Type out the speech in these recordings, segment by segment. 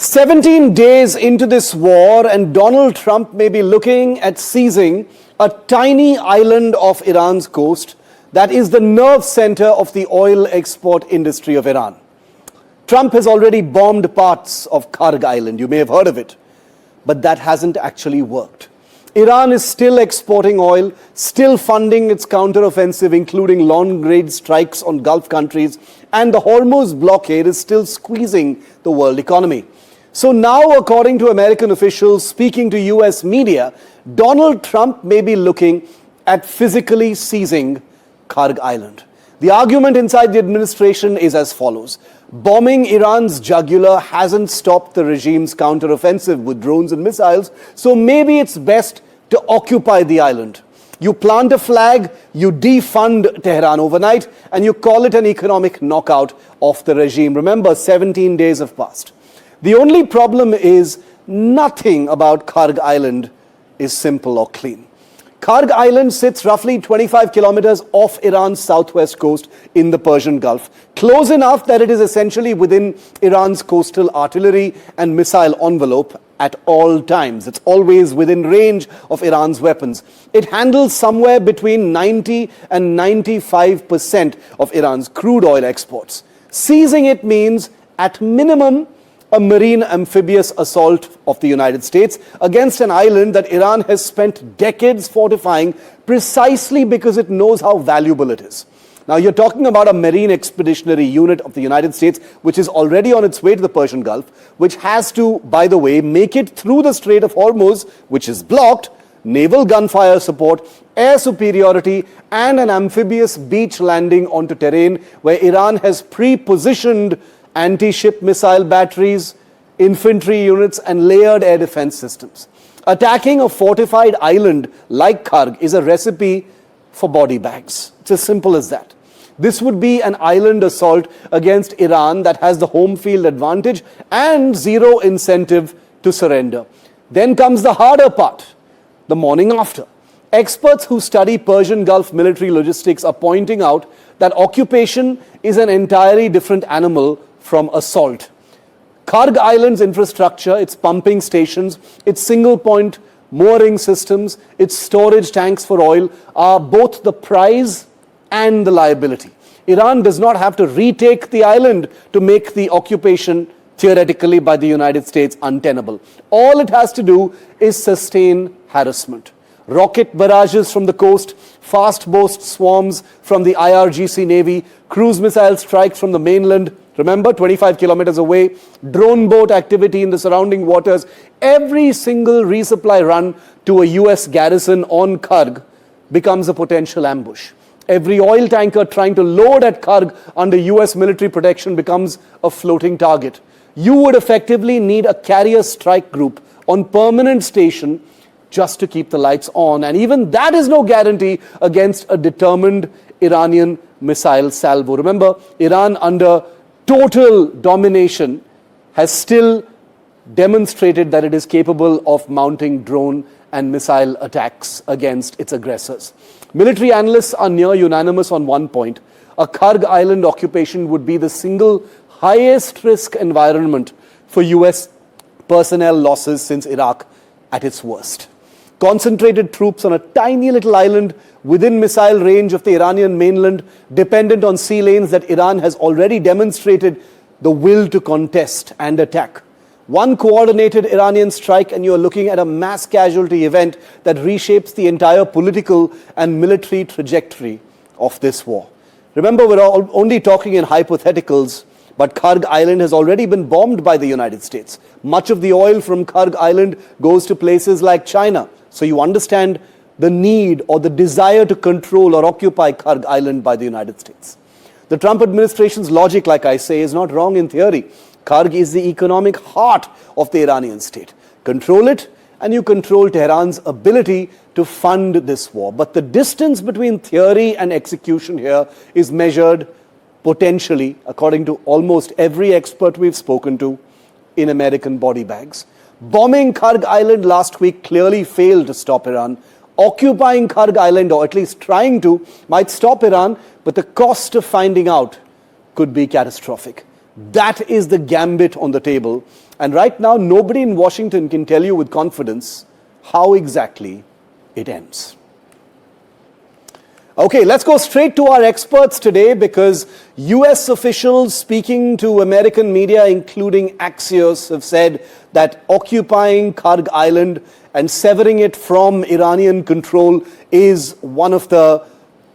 17 days into this war, and Donald Trump may be looking at seizing a tiny island off Iran's coast that is the nerve center of the oil export industry of Iran. Trump has already bombed parts of Kharg Island. You may have heard of it, but that hasn't actually worked. Iran is still exporting oil, still funding its counteroffensive, including long-range strikes on Gulf countries, and the Hormuz blockade is still squeezing the world economy. So now, according to American officials speaking to US media, Donald Trump may be looking at physically seizing Kharg Island. The argument inside the administration is as follows. Bombing Iran's jugular hasn't stopped the regime's counteroffensive with drones and missiles, so maybe it's best to occupy the island. You plant a flag, you defund Tehran overnight, and you call it an economic knockout of the regime. Remember, 17 days have passed. The only problem is nothing about Kharg Island is simple or clean. Kharg Island sits roughly 25 kilometers off Iran's southwest coast in the Persian Gulf, close enough that it is essentially within Iran's coastal artillery and missile envelope at all times. It's always within range of Iran's weapons. It handles somewhere between 90 and 95% of Iran's crude oil exports. Seizing it means, at minimum, a marine amphibious assault of the United States against an island that Iran has spent decades fortifying precisely because it knows how valuable it is. Now, you're talking about a marine expeditionary unit of the United States, which is already on its way to the Persian Gulf, which has to, by the way, make it through the Strait of Hormuz, which is blocked, naval gunfire support, air superiority, and an amphibious beach landing onto terrain where Iran has pre-positioned anti-ship missile batteries, infantry units, and layered air defense systems. Attacking a fortified island like Kharg is a recipe for body bags. It's as simple as that. This would be an island assault against Iran that has the home field advantage and zero incentive to surrender. Then comes the harder part, the morning after. Experts who study Persian Gulf military logistics are pointing out that occupation is an entirely different animal from assault. Kharg Island's infrastructure, its pumping stations, its single-point mooring systems, its storage tanks for oil are both the prize and the liability. Iran does not have to retake the island to make the occupation, theoretically by the United States, untenable. All it has to do is sustain harassment. Rocket barrages from the coast, fast boat swarms from the IRGC Navy, cruise missile strikes from the mainland, remember, 25 kilometers away, drone boat activity in the surrounding waters. Every single resupply run to a US garrison on Kharg becomes a potential ambush. Every oil tanker trying to load at Kharg under US military protection becomes a floating target. You would effectively need a carrier strike group on permanent station just to keep the lights on. And even that is no guarantee against a determined Iranian missile salvo. Remember, Iran under total domination has still demonstrated that it is capable of mounting drone and missile attacks against its aggressors. Military analysts are near unanimous on one point. A Kharg Island occupation would be the single highest risk environment for US personnel losses since Iraq at its worst. Concentrated troops on a tiny little island within missile range of the Iranian mainland, dependent on sea lanes that Iran has already demonstrated the will to contest and attack. One coordinated Iranian strike and you're looking at a mass casualty event that reshapes the entire political and military trajectory of this war. Remember, we're only talking in hypotheticals, but Kharg Island has already been bombed by the United States. Much of the oil from Kharg Island goes to places like China. So you understand the need or the desire to control or occupy Kharg Island by the United States. The Trump administration's logic, like I say, is not wrong in theory. Kharg is the economic heart of the Iranian state. Control it, and you control Tehran's ability to fund this war. But the distance between theory and execution here is measured potentially, according to almost every expert we've spoken to, in American body bags. Bombing Kharg Island last week clearly failed to stop Iran. Occupying Kharg Island, or at least trying to, might stop Iran, but the cost of finding out could be catastrophic. That is the gambit on the table. And right now, nobody in Washington can tell you with confidence how exactly it ends. Okay, let's go straight to our experts today, because US officials speaking to American media, including Axios, have said that occupying Kharg Island and severing it from Iranian control is one of the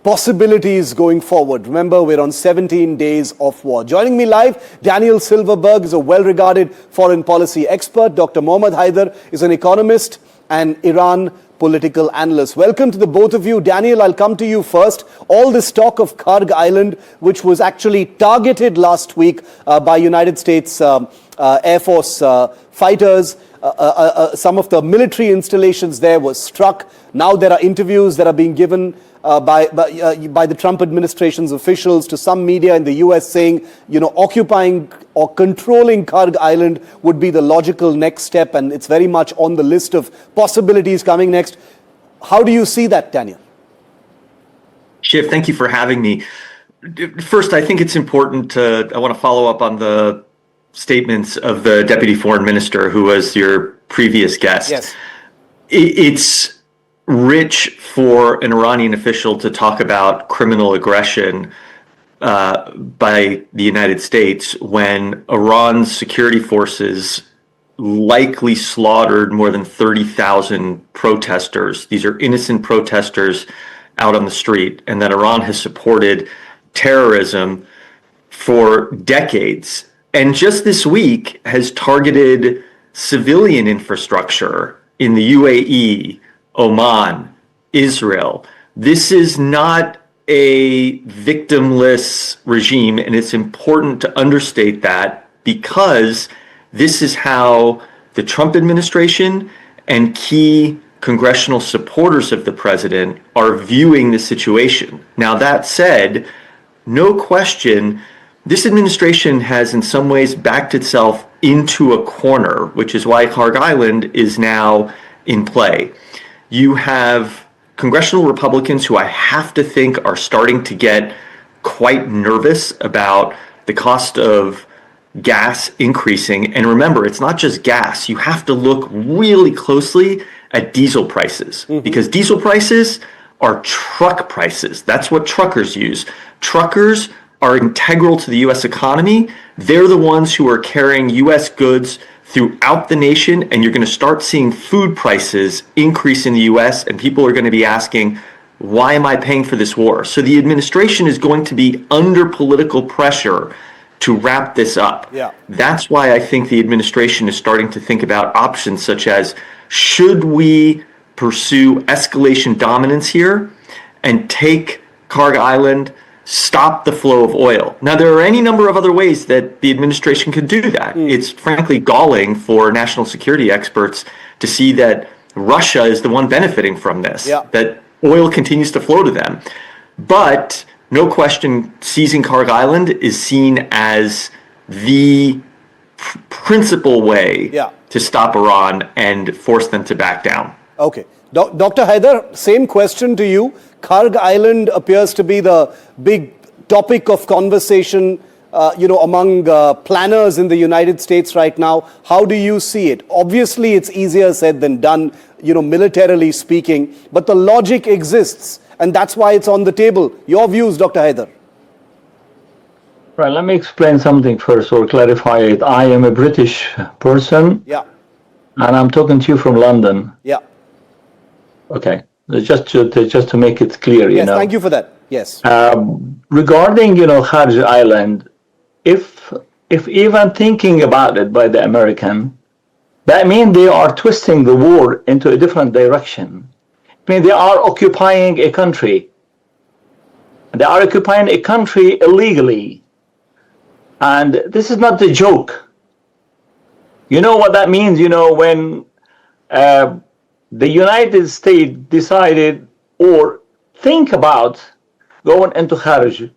possibilities going forward. Remember, we're on 17 days of war. Joining me live, Daniel Silverberg is a well-regarded foreign policy expert. Dr. Mohammad Haider is an economist and Iran political analyst. Welcome to the both of you. Daniel, I'll come to you first. All this talk of Kharg Island, which was actually targeted last week by United States Air Force fighters, some of the military installations there were struck. Now there are interviews that are being given by the Trump administration's officials to some media in the US saying, occupying or controlling Kharg Island would be the logical next step, and it's very much on the list of possibilities coming next. How do you see that, Daniel? Shiv, thank you for having me. First, I think it's important I want to follow up on the statements of the Deputy Foreign Minister, who was your previous guest. Yes. It's rich for an Iranian official to talk about criminal aggression by the United States when Iran's security forces likely slaughtered more than 30,000 protesters. These are innocent protesters out on the street, and that Iran has supported terrorism for decades. And just this week has targeted civilian infrastructure in the UAE, Oman, Israel. This is not a victimless regime, and it's important to understate that, because this is how the Trump administration and key congressional supporters of the president are viewing the situation. Now, that said, no question, this administration has in some ways backed itself into a corner, which is why Kharg Island is now in play. You have congressional Republicans who I have to think are starting to get quite nervous about the cost of gas increasing. And remember, it's not just gas. You have to look really closely at diesel prices, because diesel prices are truck prices. That's what truckers use. Truckers are integral to the U.S. economy. They're the ones who are carrying U.S. goods throughout the nation, and you're going to start seeing food prices increase in the U.S., and people are going to be asking, why am I paying for this war? So the administration is going to be under political pressure to wrap this up. Yeah. That's why I think the administration is starting to think about options such as, should we pursue escalation dominance here and take Kharg Island, stop the flow of oil? Now, there are any number of other ways that the administration could do that. It's frankly galling for national security experts to see that Russia is the one benefiting from this, that oil continues to flow to them. But no question, seizing Kharg Island is seen as the principal way to stop Iran and force them to back down. Okay. Dr. Haider, same question to you. Kharg Island appears to be the big topic of conversation, among planners in the United States right now. How do you see it? Obviously, it's easier said than done, militarily speaking, but the logic exists, and that's why it's on the table. Your views, Dr. Haider? Right, let me explain something first, or clarify it. I am a British person. Yeah. And I'm talking to you from London. Yeah. Okay. Just to make it clear, Yes, thank you for that. Yes. Regarding, Kharg Island, if even thinking about it by the American, that means they are twisting the war into a different direction. I mean, they are occupying a country. They are occupying a country illegally. And this is not the joke. You know what that means, when the United States decided or think about going into Kharg.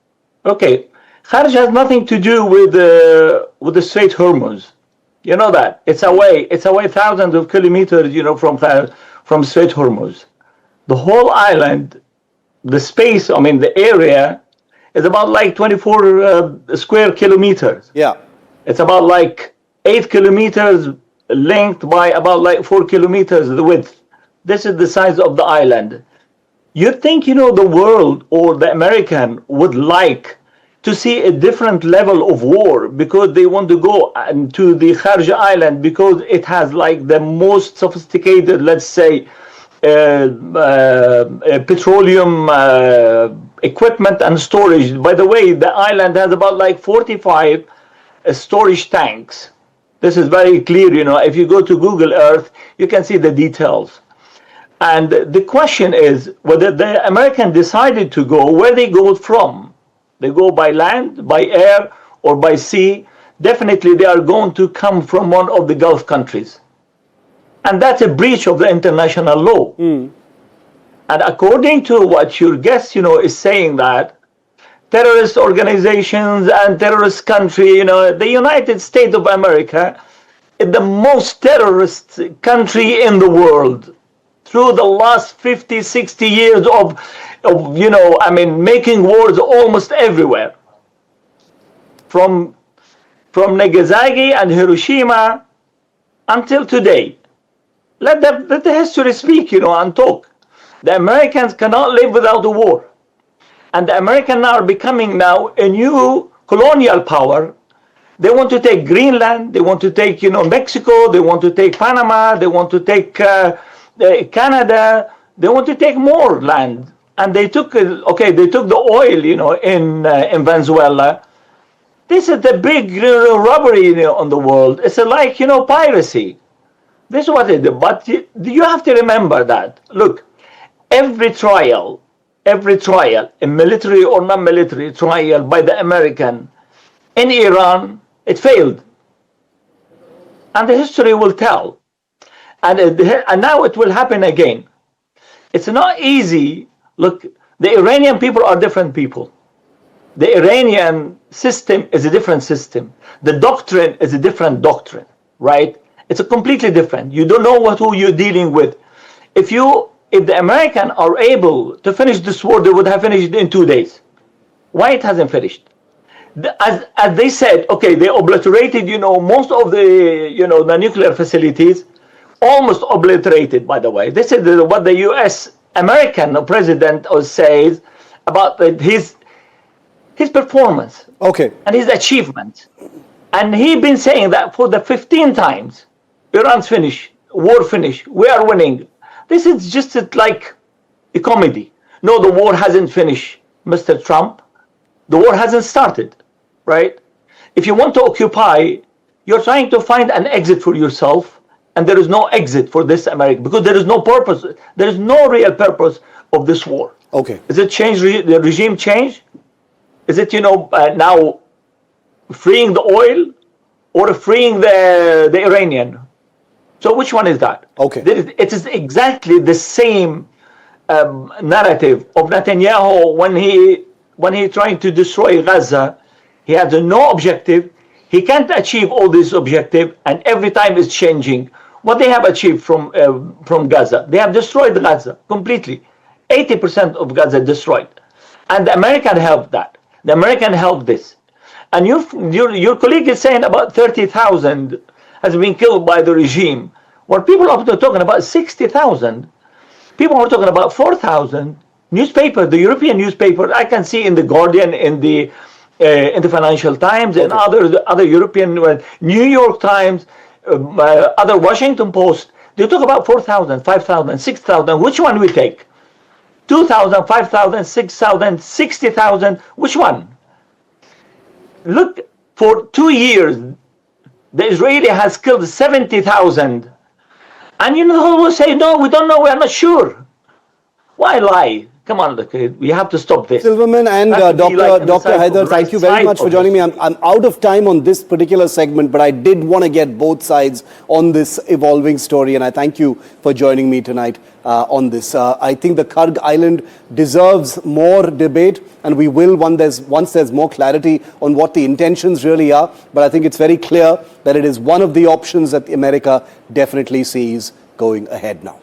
Okay, Kharg has nothing to do with the Strait Hormuz. You know that. It's away thousands of kilometers, from Strait Hormuz. The whole island, the area is about like 24 square kilometers. Yeah. It's about like 8 kilometers length by about like 4 kilometers the width. This is the size of the island. You think, the world or the American would like to see a different level of war because they want to go to the Kharg Island because it has like the most sophisticated, let's say, petroleum equipment and storage. By the way, the island has about like 45 storage tanks. This is very clear, if you go to Google Earth, you can see the details. And the question is whether the American decided to go, where they go from. They go by land, by air, or by sea. Definitely they are going to come from one of the Gulf countries. And that's a breach of the international law. And according to what your guest, is saying, that terrorist organizations and terrorist country, the United States of America is the most terrorist country in the world. Through the last 50, 60 years of making wars almost everywhere. From Nagasaki and Hiroshima until today. Let the history speak, and talk. The Americans cannot live without a war. And the Americans are becoming now a new colonial power. They want to take Greenland, they want to take, Mexico, they want to take Panama, they want to take Canada, they want to take more land. And they took the oil, in Venezuela. This is the big robbery on the world. It's like, piracy. This is what it is. But you have to remember that. Look, every trial, a military or non-military trial by the American in Iran, it failed. And the history will tell. And now it will happen again. It's not easy. Look, the Iranian people are different people. The Iranian system is a different system. The doctrine is a different doctrine, right? It's a completely different. You don't know who you're dealing with. If the Americans are able to finish this war, they would have finished it in 2 days. Why it hasn't finished? As they said, they obliterated, most of the nuclear facilities, almost obliterated, by the way. This is what the American president says about his performance and his achievement. And he's been saying that for the 15 times, Iran's finished, war finished, we are winning. This is just like a comedy. No, the war hasn't finished, Mr. Trump. The war hasn't started, right? If you want to occupy, you're trying to find an exit for yourself, and there is no exit for this America because there is no purpose. There is no real purpose of this war. Is it the regime change? Is it, now freeing the oil or freeing the Iranian? So which one is that? It is exactly the same narrative of Netanyahu when he trying to destroy Gaza. He has no objective. He can't achieve all these objectives, and every time it's changing. What they have achieved from Gaza, they have destroyed Gaza completely. 80% of Gaza destroyed, and the American helped that. The American helped this, and your colleague is saying about 30,000 has been killed by the regime. Well, people are talking about 60,000. People are talking about 4,000. Newspaper, the European newspaper, I can see in the Guardian, in the Financial Times, and other European, New York Times, other Washington Post. They talk about 4,000, 5,000, 6,000. Which one we take? 2,000, 5,000, 6,000, 60,000. Which one? Look, for 2 years, the Israeli has killed 70,000. And who will say, no, we don't know, we are not sure. Why lie? Come on, we have to stop this. Silverman and Dr. Haider, thank you very much for joining me. I'm out of time on this particular segment, but I did want to get both sides on this evolving story, and I thank you for joining me tonight on this. I think the Kharg Island deserves more debate, and we will once there's more clarity on what the intentions really are. But I think it's very clear that it is one of the options that America definitely sees going ahead now.